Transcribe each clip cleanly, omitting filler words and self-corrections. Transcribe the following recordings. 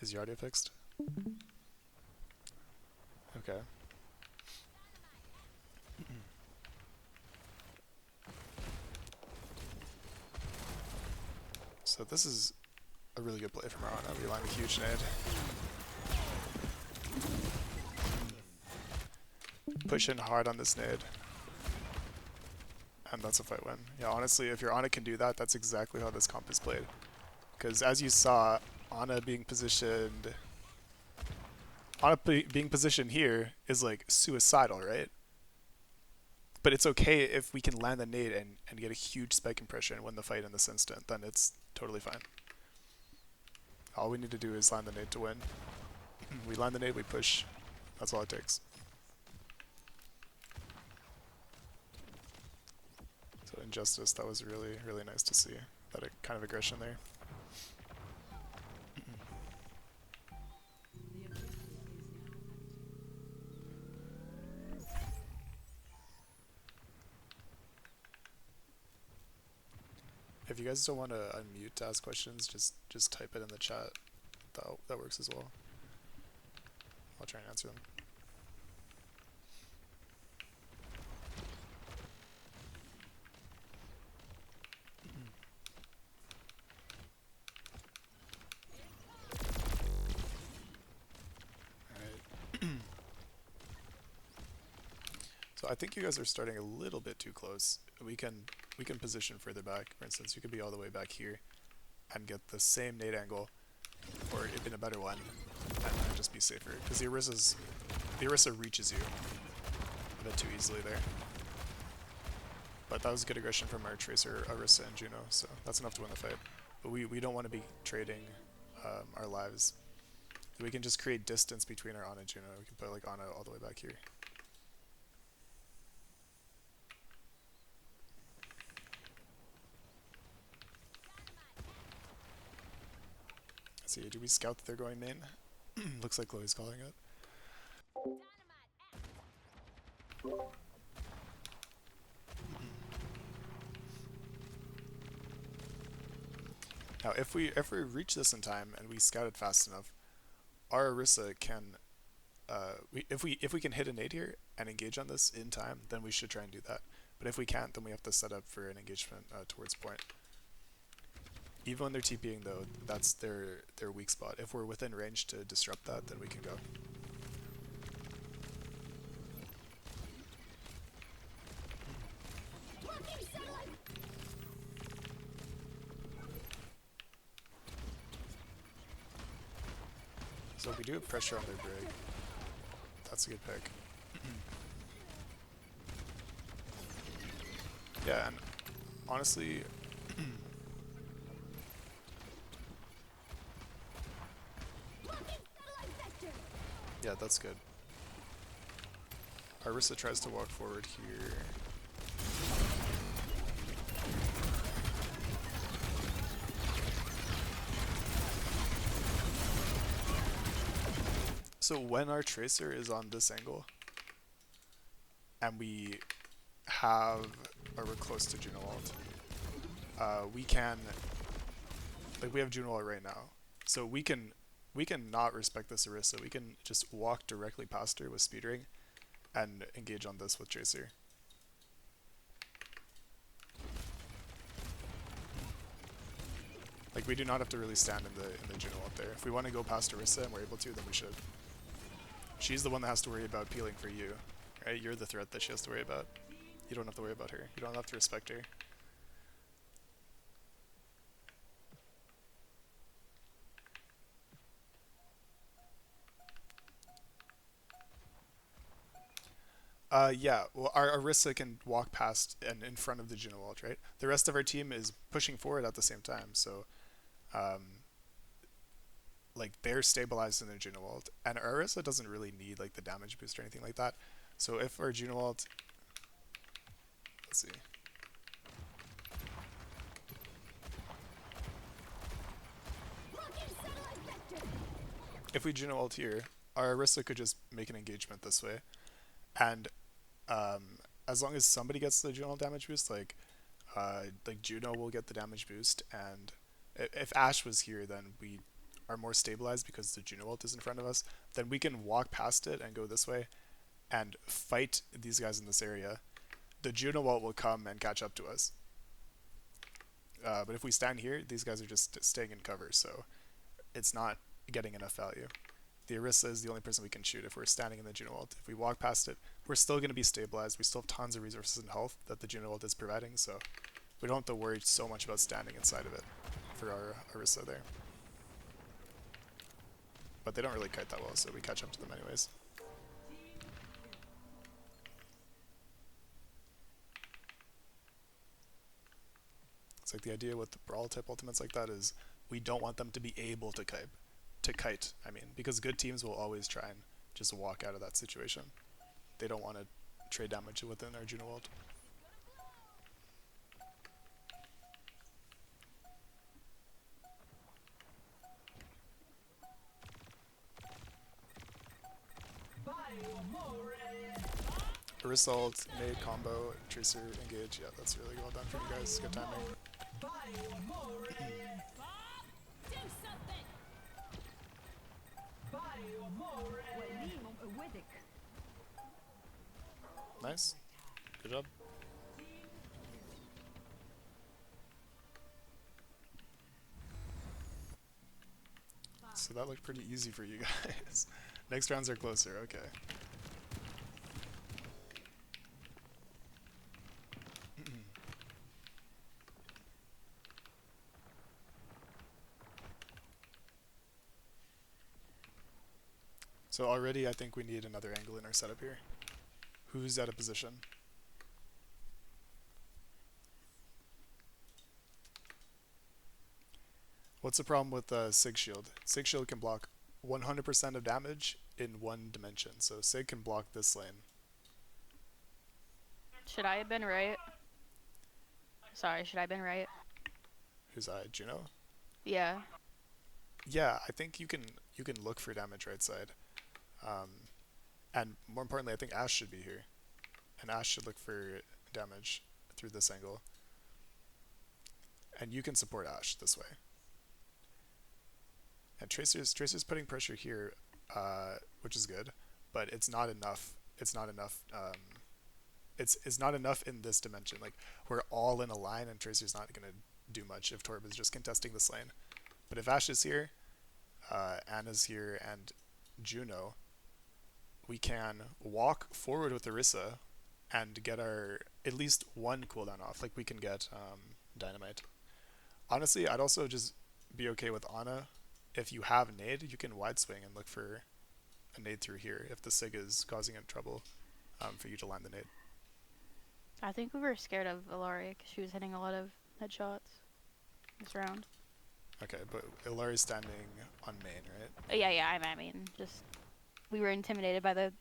Is your audio fixed? Okay. So this is a really good play from Arana. We land a huge nade. Push in hard on this nade. And that's a fight win. Yeah, honestly, if your Ana can do that, that's exactly how this comp is played. Because as you saw, Ana being positioned... Ana being positioned here is like suicidal, right? But it's okay if we can land the nade and get a huge spike impression win the fight in this instant, then it's totally fine. All we need to do is land the nade to win. We land the nade, we push. That's all it takes. So Injustice, that was really, really nice to see. That kind of aggression there. If you guys don't want to unmute to ask questions, just type it in the chat. That works as well. I'll try and answer them. Alright. So I think you guys are starting a little bit too close. We can position further back. For instance, you could be all the way back here and get the same nade angle, or even a better one, and just be safer. Because the Orisa reaches you a bit too easily there. But that was good aggression from our Tracer, Orisa, and Juno, so that's enough to win the fight. But we don't want to be trading our lives. We can just create distance between our Ana and Juno. We can put like Ana all the way back here. Let's see, do we scout that they're going main? Looks like Chloe's calling it. Now, if we reach this in time and we scout it fast enough, our Orisa can, if we can hit a nade here and engage on this in time, then we should try and do that. But if we can't, then we have to set up for an engagement towards point. Even when they're TPing though, that's their weak spot. If we're within range to disrupt that, then we can go. So if we do have pressure on their brig, that's a good pick. Yeah, and honestly, yeah, that's good. Orisa tries to walk forward here. So when our Tracer is on this angle, and we have, or we're close to Juno ult, we can, like we have Juno ult right now, so we can not respect this Orisa. We can just walk directly past her with speedering and engage on this with Tracer. Like we do not have to really stand in the Juno ult there. If we want to go past Orisa and we're able to, then we should. She's the one that has to worry about peeling for you, right? You're the threat that she has to worry about. You don't have to worry about her. You don't have to respect her. Yeah, well, our Orisa can walk past and in front of the Juno ult, right? The rest of our team is pushing forward at the same time, so like they're stabilized in their Juno ult, and our Orisa doesn't really need like the damage boost or anything like that. So if our Juno ult, let's see. If we Juno ult here, our Orisa could just make an engagement this way, and as long as somebody gets the Juno damage boost, like Juno will get the damage boost, and if Ashe was here, then are more stabilized because the Juno ult is in front of us, then we can walk past it and go this way and fight these guys in this area. The Juno ult will come and catch up to us. But if we stand here, these guys are just staying in cover, so it's not getting enough value. The Orisa is the only person we can shoot if we're standing in the Juno ult. If we walk past it, we're still going to be stabilized. We still have tons of resources and health that the Juno ult is providing, so we don't have to worry so much about standing inside of it for our Orisa there. But they don't really kite that well, so we catch up to them anyways. It's like the idea with the brawl type ultimates like that is we don't want them to be able to kite. Because good teams will always try and just walk out of that situation. They don't want to trade damage within our Juno ult. Orisa ult, nade combo, Tracer engage. Yeah, that's really well done for you guys. Good timing. Nice. Good job. So that looked pretty easy for you guys. Next rounds are closer, okay. So already I think we need another angle in our setup here. Who's out of position? What's the problem with Sig Shield? Sig Shield can block 100% of damage in one dimension, so Sig can block this lane. Should I have been right? Sorry, should I have been right? Who's I? Juno? Yeah. Yeah, I think you can look for damage right side. And more importantly, I think Ashe should be here. And Ashe should look for damage through this angle. And you can support Ashe this way. And Tracer's putting pressure here, which is good, but it's not enough. It's not enough. It's not enough in this dimension. Like, we're all in a line, and Tracer's not gonna do much if Torb is just contesting this lane. But if Ashe is here, Anna's here, and Juno, we can walk forward with Orisa and get our at least one cooldown off. Like, we can get Dynamite. Honestly, I'd also just be okay with Ana. If you have nade, you can wide swing and look for a nade through here if the Sig is causing him trouble for you to land the nade. I think we were scared of Illari because she was hitting a lot of headshots this round. Okay, but Illari's standing on main, right? Yeah, I mean, just we were intimidated by the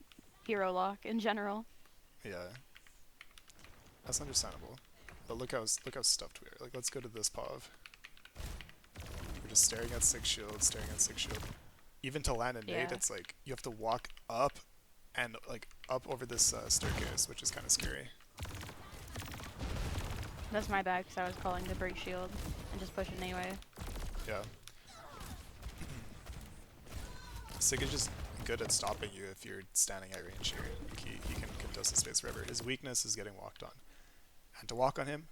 hero lock in general. Yeah, that's understandable. But look how stuffed we are. Like, let's go to this POV. We're just staring at Sig Shield, staring at Sig Shield. Even to land a nade, it's like you have to walk up and like up over this staircase, which is kind of scary. That's my bad because I was calling to break shield and just push it anyway. Yeah. Sig is just good at stopping you if you're standing at range here. Like, he can contest the space forever. His weakness is getting walked on. And to walk on him,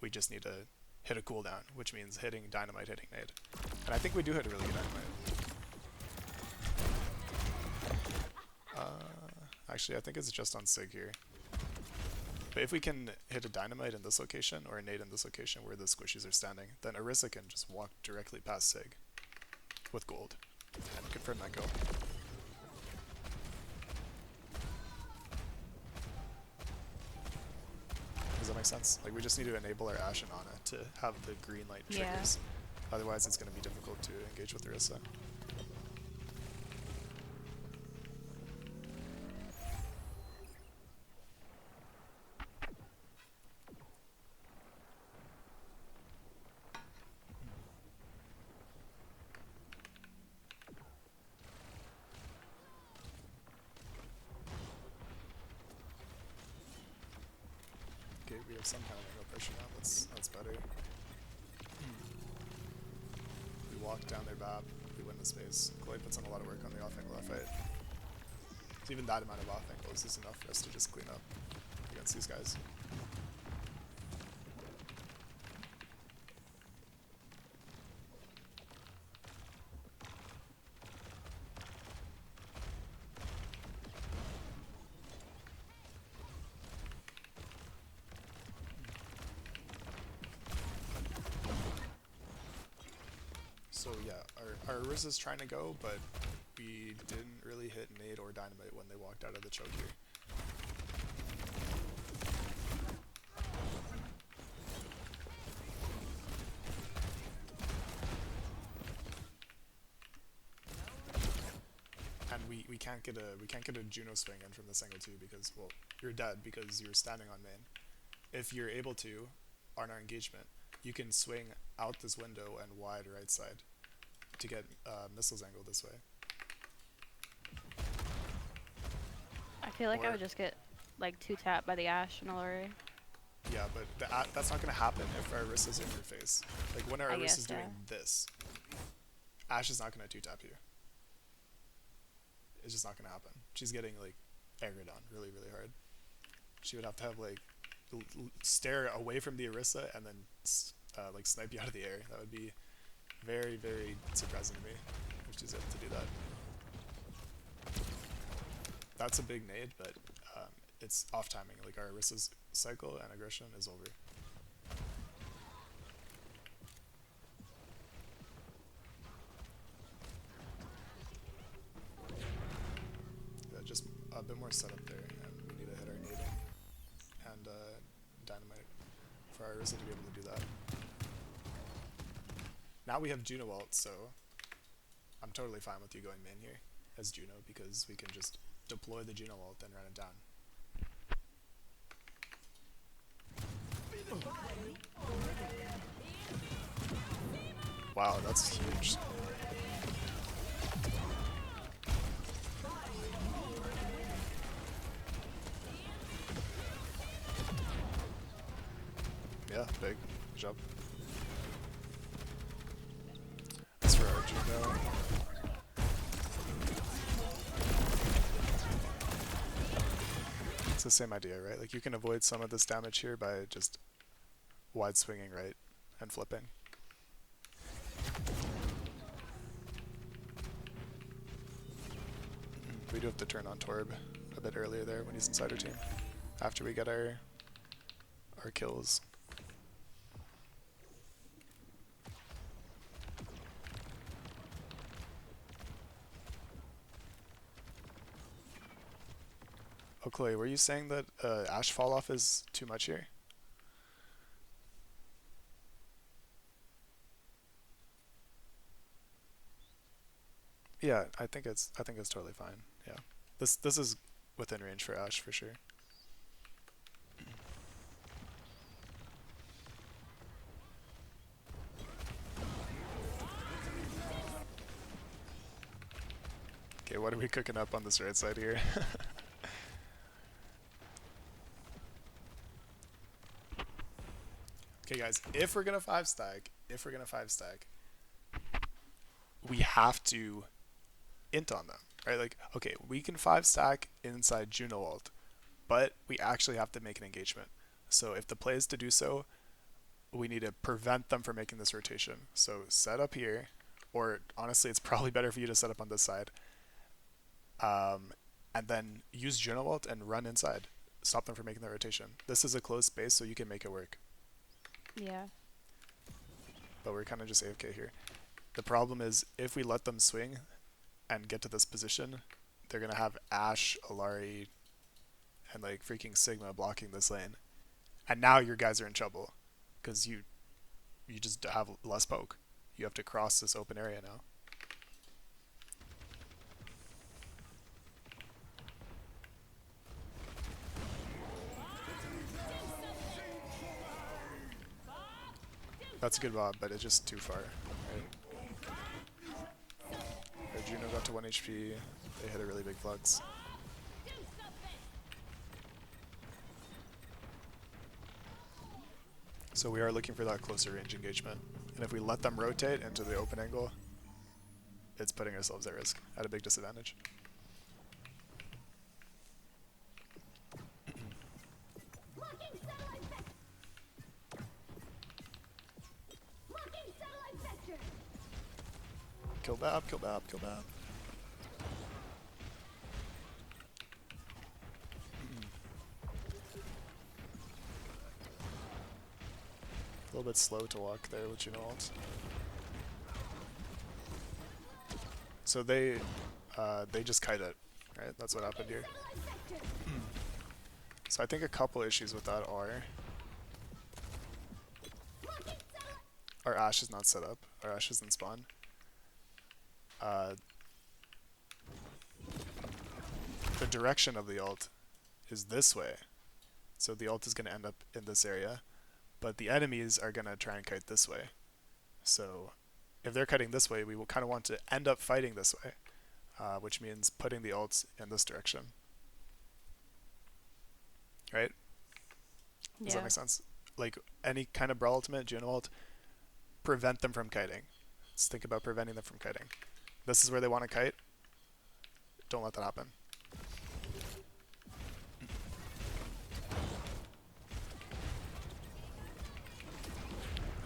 we just need to hit a cooldown, which means hitting Dynamite, hitting nade. And I think we do hit a really good Dynamite. Actually, I think it's just on Sig here. But if we can hit a Dynamite in this location, or a nade in this location where the squishies are standing, then Orisa can just walk directly past Sig with gold and confirm that kill. Does that make sense? Like, we just need to enable our Ashe and Ana to have the green light triggers. Yeah. Otherwise, it's going to be difficult to engage with Orisa. Okay, we have some kind of angle pressure now. That's better. We walk down their BAP, we win the space. Clay puts in a lot of work on the off-angle left fight. So even that amount of off-angles is enough for us to just clean up against these guys. So yeah, our Arisa's trying to go, but we didn't really hit nade or dynamite when they walked out of the choke here. And we can't get a Juno swing in from this angle too because, well, you're dead because you're standing on main. If you're able to, on our engagement, you can swing out this window and wide right side to get missiles angle this way. I feel like I would just get like 2-tapped by the Ashe and Alori. Yeah, but that's not going to happen if our Arisa's in your face. Like when our Arisa's doing this, Ashe is not going to 2-tap you. It's just not going to happen. She's getting like aggroed on really, really hard. She would have to have like stare away from the Arisa and then like snipe you out of the air. That would be very, very surprising to me if she's able to do that. That's a big nade, but it's off timing. Like our Arisa's cycle and aggression is over. Yeah, just a bit more setup there, and we need to hit our nading and dynamite for our Arisa to be able to do that. Now we have Juno ult, so I'm totally fine with you going main here as Juno because we can just deploy the Juno ult and run it down. Wow, that's huge. Yeah, big. Good job. That's for our Juno. It's the same idea, right? Like you can avoid some of this damage here by just wide swinging right and flipping. We do have to turn on Torb a bit earlier there when he's inside our team after we get our kills. Oh, Chloe, were you saying that Ashe fall off is too much here? Yeah, I think it's totally fine. Yeah, this is within range for Ashe for sure. Okay, what are we cooking up on this right side here? Okay, guys, if we're gonna 5-stack, we have to int on them, right? Like, okay, we can 5-stack inside Juno ult, but we actually have to make an engagement. So if the play is to do so, we need to prevent them from making this rotation. So set up here, or honestly, it's probably better for you to set up on this side, and then use Juno ult and run inside. Stop them from making the rotation. This is a closed space, so you can make it work. Yeah. But we're kind of just AFK here. The problem is if we let them swing and get to this position, they're going to have Ashe, Alari, and like freaking Sigma blocking this lane. And now your guys are in trouble because you just have less poke. You have to cross this open area now. That's a good bob, but it's just too far. Right? Our Juno got to 1 HP. They hit a really big flux. So we are looking for that closer range engagement. And if we let them rotate into the open angle, it's putting ourselves at risk, at a big disadvantage. Kill Bab, kill Bab, kill Bab. A little bit slow to walk there with Juno ult. So they just kite it, right? That's what happened here. So I think a couple issues with that are our Ashe is not set up. Our Ashe isn't spawn. The direction of the ult is this way. So the ult is going to end up in this area. But the enemies are going to try and kite this way. So if they're kiting this way, we will kind of want to end up fighting this way. Which means putting the ults in this direction. Right? Does that make sense? Like any kind of Brawl ultimate, Juno ult, prevent them from kiting. Let's think about preventing them from kiting. This is where they want to kite. Don't let that happen.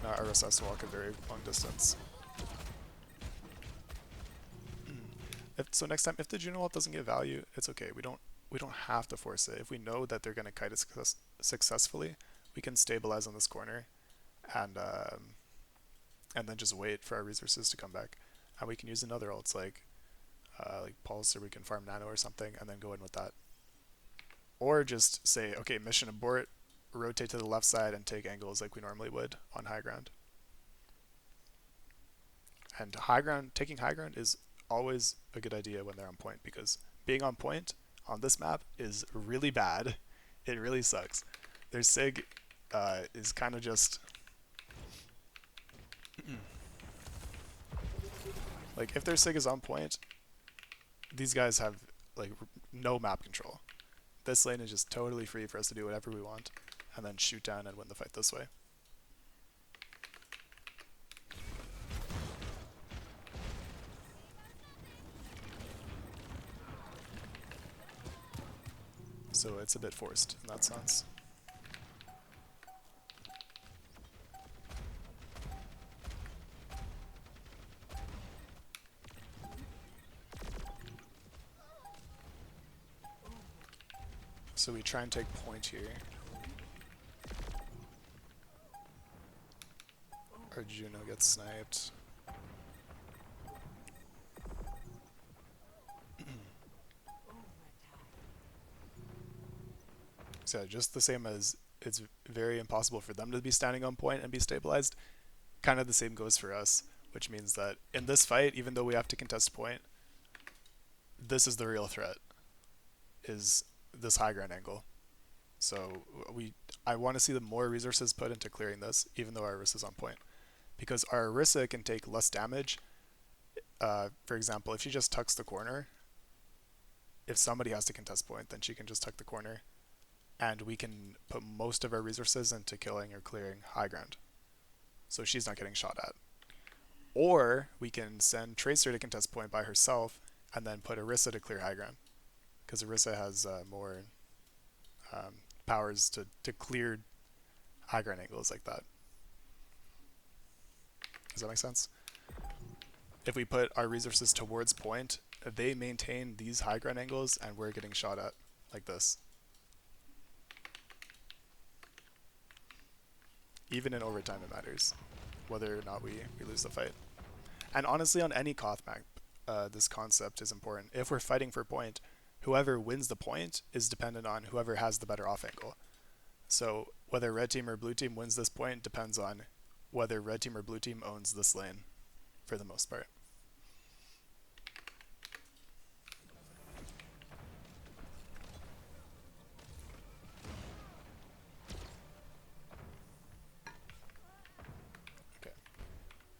Now Iris has to walk a very long distance. So next time, if the Juno ult doesn't get value, it's okay. We don't have to force it. If we know that they're going to kite it successfully, we can stabilize on this corner, and then just wait for our resources to come back, and we can use another ults like Pulse, or we can farm Nano or something, and then go in with that. Or just say, okay, mission abort, rotate to the left side, and take angles like we normally would on high ground. And taking high ground is always a good idea when they're on point, because being on point on this map is really bad. It really sucks. Their sig is kind of just like, if their sig is on point, these guys have like no map control. This lane is just totally free for us to do whatever we want, and then shoot down and win the fight this way. So it's a bit forced in that sense. So we try and take point here. Our Juno gets sniped. So just the same as it's very impossible for them to be standing on point and be stabilized, kind of the same goes for us, which means that in this fight, even though we have to contest point, this is the real threat, is this high ground angle. So I want to see the more resources put into clearing this, even though our Orisa is on point. Because our Orisa can take less damage. For example, if she just tucks the corner, if somebody has to contest point, then she can just tuck the corner, and we can put most of our resources into killing or clearing high ground, so she's not getting shot at. Or we can send Tracer to contest point by herself, and then put Orisa to clear high ground, because Orisa has more powers to clear high ground angles like that. Does that make sense? If we put our resources towards point, they maintain these high ground angles, and we're getting shot at like this. Even in overtime it matters, whether or not we lose the fight. And honestly, on any Koth map, this concept is important. If we're fighting for point, whoever wins the point is dependent on whoever has the better off angle. So whether red team or blue team wins this point depends on whether red team or blue team owns this lane, for the most part. Okay,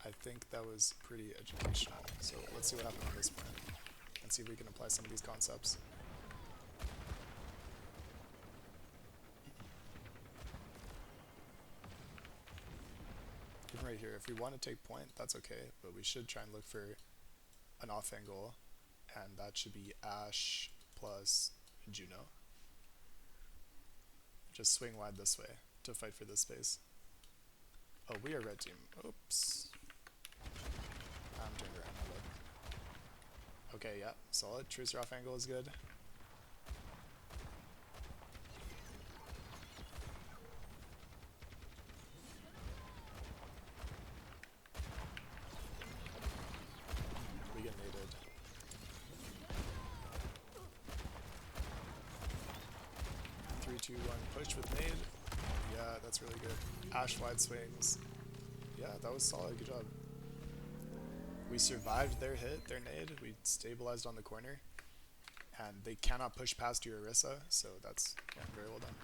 I think that was pretty educational. So let's see what happened on this point, and see if we can apply some of these concepts. right here. If we want to take point, that's okay, but we should try and look for an off angle, and that should be Ash plus Juno. Just swing wide this way to fight for this space. Oh, we are red team. Oops. I'm turned around. Hold up. Okay, yeah, solid. Trucer off angle is good. We get naded. Three, two, one, push with nade. Yeah, that's really good. Ash wide swings. Yeah, that was solid. Good job. We survived their hit, their nade. We stabilized on the corner. And they cannot push past your Orisa, so that's very well done.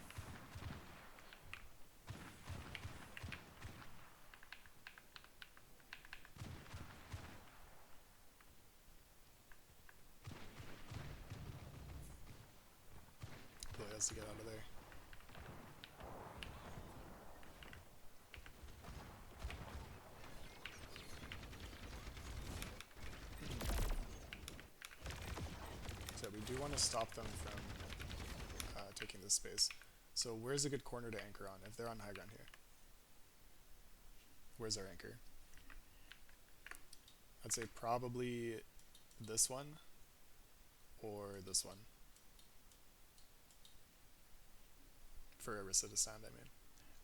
Chloe has to get out of there. So we do want to stop them from taking this space. So where's a good corner to anchor on if they're on high ground here? Where's our anchor? I'd say probably this one or this one. For Orisa to stand, I mean.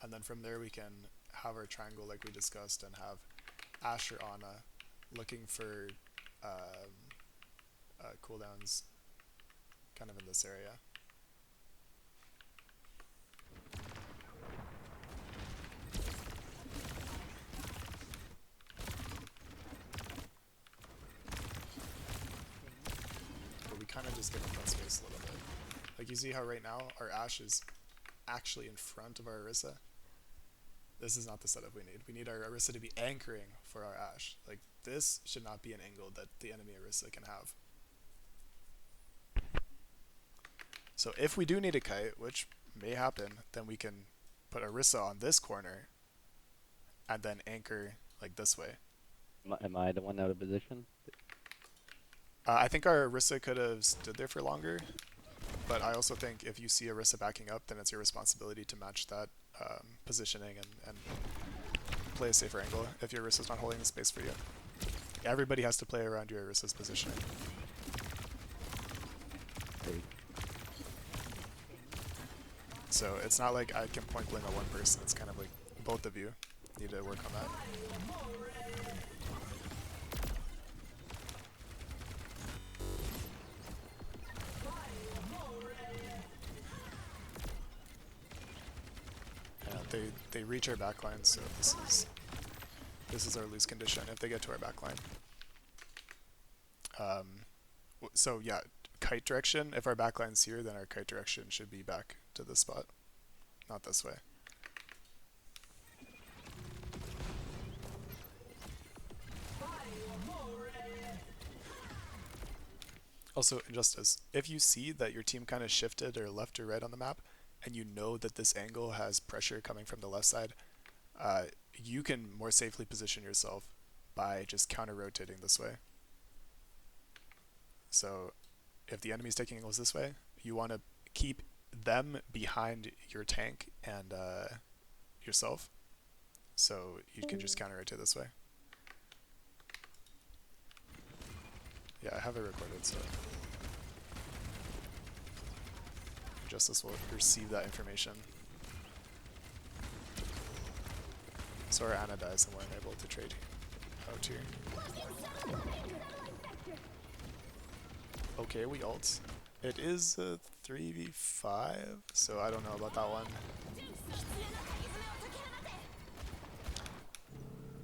And then from there we can have our triangle like we discussed and have Ash or Ana looking for cooldowns kind of in this area. But we kind of just give up that space a little bit. Like you see how right now our Ash is actually in front of our Orisa? This is not the setup we need. We need our Orisa to be anchoring for our Ash. Like this should not be an angle that the enemy Orisa can have. So if we do need a kite, which may happen, then we can put Orisa on this corner and then anchor like this way. Am I the one out of position? I think our Orisa could have stood there for longer, but I also think if you see Orisa backing up, then it's your responsibility to match that positioning and play a safer angle if your Orisa's not holding the space for you. Everybody has to play around your Orisa's positioning. Hey. So it's not like I can point blame at one person, it's kind of like both of you need to work on that. Yeah, they reach our backline, so this is our lose condition if they get to our backline. So yeah, kite direction, if our backline's here, then our kite direction should be back to this spot, not this way. Also, Injustice, if you see that your team kind of shifted or left or right on the map, and you know that this angle has pressure coming from the left side, you can more safely position yourself by just counter-rotating this way. So if the enemy's taking angles this way, you want to keep them behind your tank and yourself, so you can just counter-rotate this way. Yeah, I have it recorded, so Justice will receive that information. So our Ana dies and we're unable to trade out here. Okay, we ult. It is a 3v5, so I don't know about that one.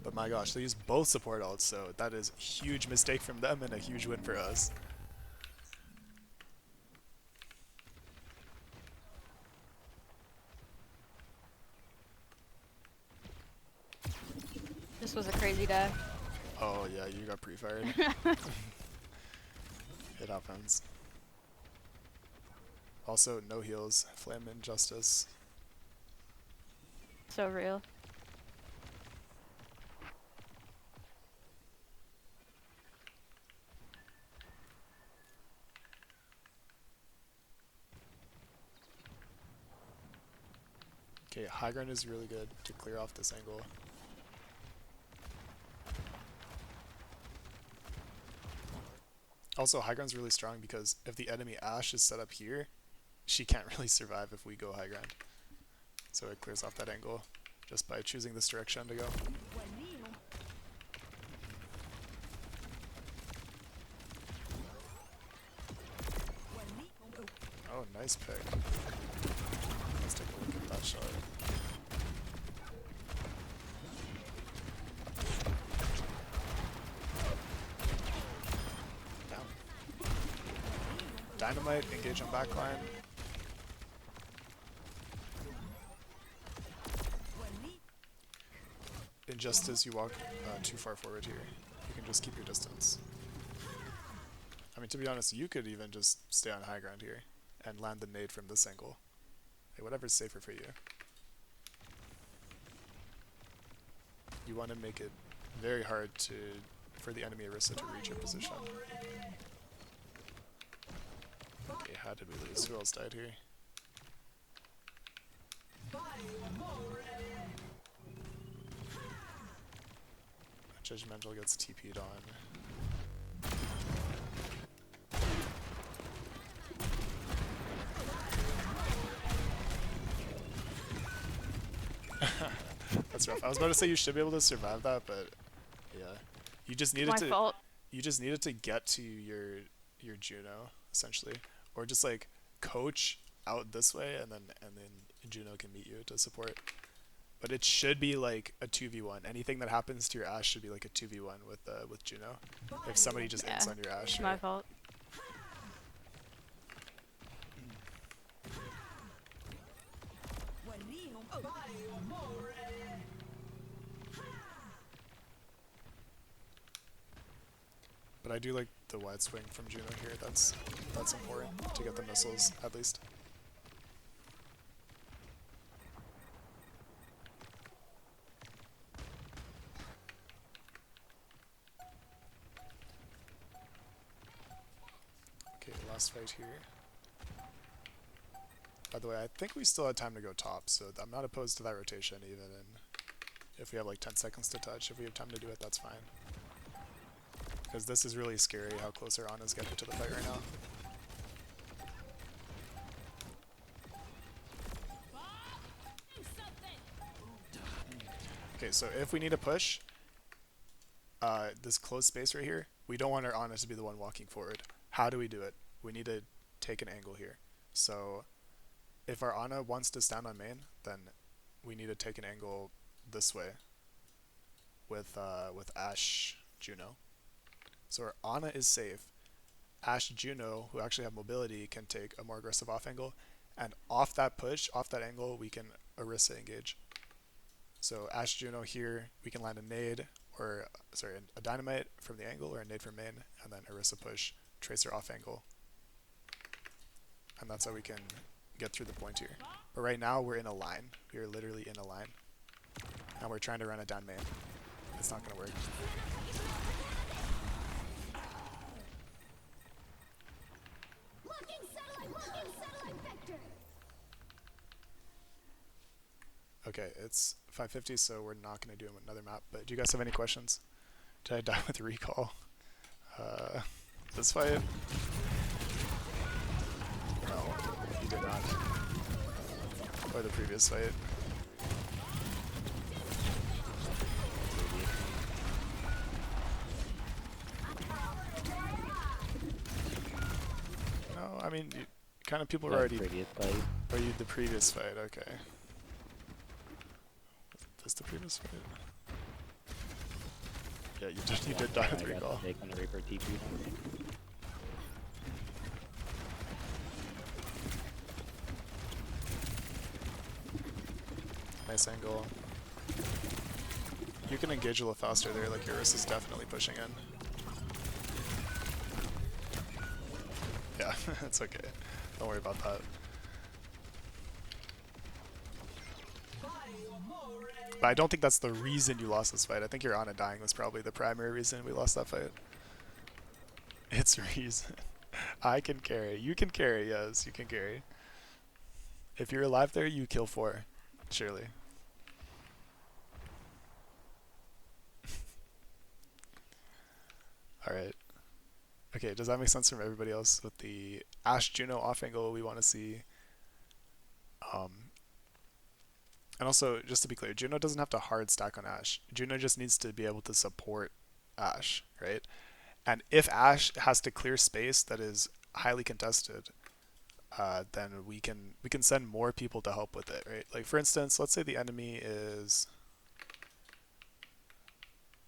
But my gosh, they use both support ults, so that is a huge mistake from them and a huge win for us. This was a crazy day. Oh yeah, you got pre-fired. It happens. Also, no heals. Flame Injustice. So real. Okay, high ground is really good to clear off this angle. Also, high ground's really strong because if the enemy Ashe is set up here, she can't really survive if we go high ground. So it clears off that angle just by choosing this direction to go. Oh, nice pick. Let's take a look at that shot. Down. Dynamite, engage on backline. And just as you walk too far forward here, you can just keep your distance. I mean, to be honest, you could even just stay on high ground here and land the nade from this angle. Hey, whatever's safer for you. You want to make it very hard for the enemy Orisa to reach your position. Okay, how did we lose? Who else died here? Judgmental gets TP'd on. That's rough. I was about to say you should be able to survive that, but yeah, you just needed to. fault. You just needed to get to your Juno essentially, or just like coach out this way, and then Juno can meet you to support. But it should be like a 2v1. Anything that happens to your Ashe should be like a 2v1 with Juno. If somebody just ends on your Ashe. My fault. But I do like the wide swing from Juno here. That's important to get the missiles at least. Okay, last fight here. By the way, I think we still have time to go top, so I'm not opposed to that rotation even if we have like 10 seconds to touch. If we have time to do it, that's fine. Because this is really scary how close our Ana's getting to the fight right now. Okay, so if we need a push, this closed space right here, we don't want our Ana to be the one walking forward. How do we do it? We need to take an angle here. So if our Ana wants to stand on main, then we need to take an angle this way with Ashe Juno. So our Ana is safe. Ashe Juno, who actually have mobility, can take a more aggressive off angle, and off that push, off that angle, we can Orisa engage. So Ashe Juno here, we can land a nade, or sorry, a dynamite from the angle, or a nade from main, and then Orisa push, tracer off angle. And that's how we can get through the point here. But right now we're in a line. We are literally in a line. And we're trying to run it down main. It's not going to work. Okay, it's 5:50, so we're not going to do another map. But do you guys have any questions? Did I die with recall? This fight? No, you did not. Or the previous fight. No, I mean, kind of people were already... Previous fight. Oh, you the previous fight, okay. This the previous fight? Yeah, you did die with recall. Take on the Reaper TP. Nice angle. You can engage a little faster there, like Eurus is definitely pushing in. Yeah, it's okay. Don't worry about that. But I don't think that's the reason you lost this fight. I think your Ana dying was probably the primary reason we lost that fight. It's reason. I can carry. You can carry, yes, you can carry. If you're alive there, you kill 4. Surely. Alright. Okay, does that make sense from everybody else with the Ashe Juno off angle we want to see? Um, and also, just to be clear, Juno doesn't have to hard stack on Ashe. Juno just needs to be able to support Ashe, right? And if Ashe has to clear space that is highly contested, then we can send more people to help with it, right? Like for instance, let's say the enemy is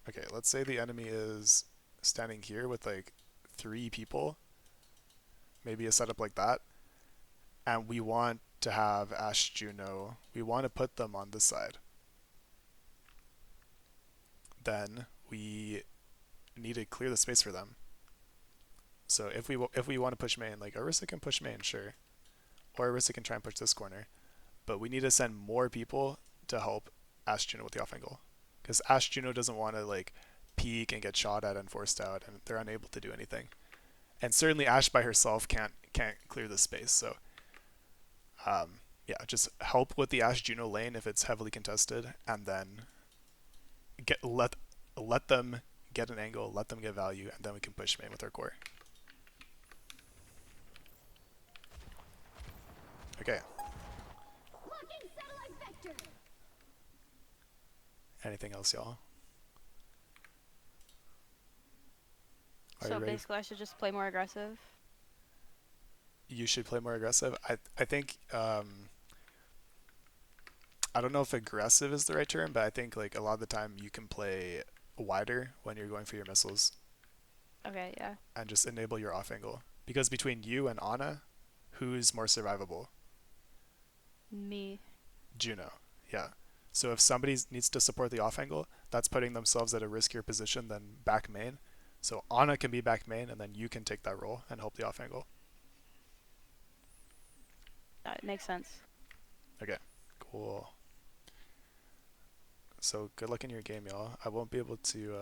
okay. Let's say the enemy is standing here with like 3 people, maybe a setup like that, and we want to have Ashe Juno. We want to put them on this side. Then we need to clear the space for them. So if we want to push main, like Orisa can push main, sure, or Orisa can try and push this corner, but we need to send more people to help Ashe Juno with the off angle, because Ashe Juno doesn't want to like peek and get shot at and forced out, and they're unable to do anything. And certainly Ashe by herself can't clear the space. So yeah, just help with the Ashe Juno lane if it's heavily contested, and then let them get an angle, let them get value, and then we can push main with our core. Okay. Anything else, y'all? Are So you ready? basically, I should just play more aggressive. You should play more aggressive. I think I don't know if aggressive is the right term, but I think like a lot of the time you can play wider when you're going for your missiles Okay, yeah. and just enable your off angle. Because between you and Ana, who's more survivable? Me. Juno. Yeah. So if somebody needs to support the off angle, that's putting themselves at a riskier position than back main. So Ana can be back main, and then you can take that role and help the off angle. That makes sense. Okay. Cool. So good luck in your game, y'all. I won't be able to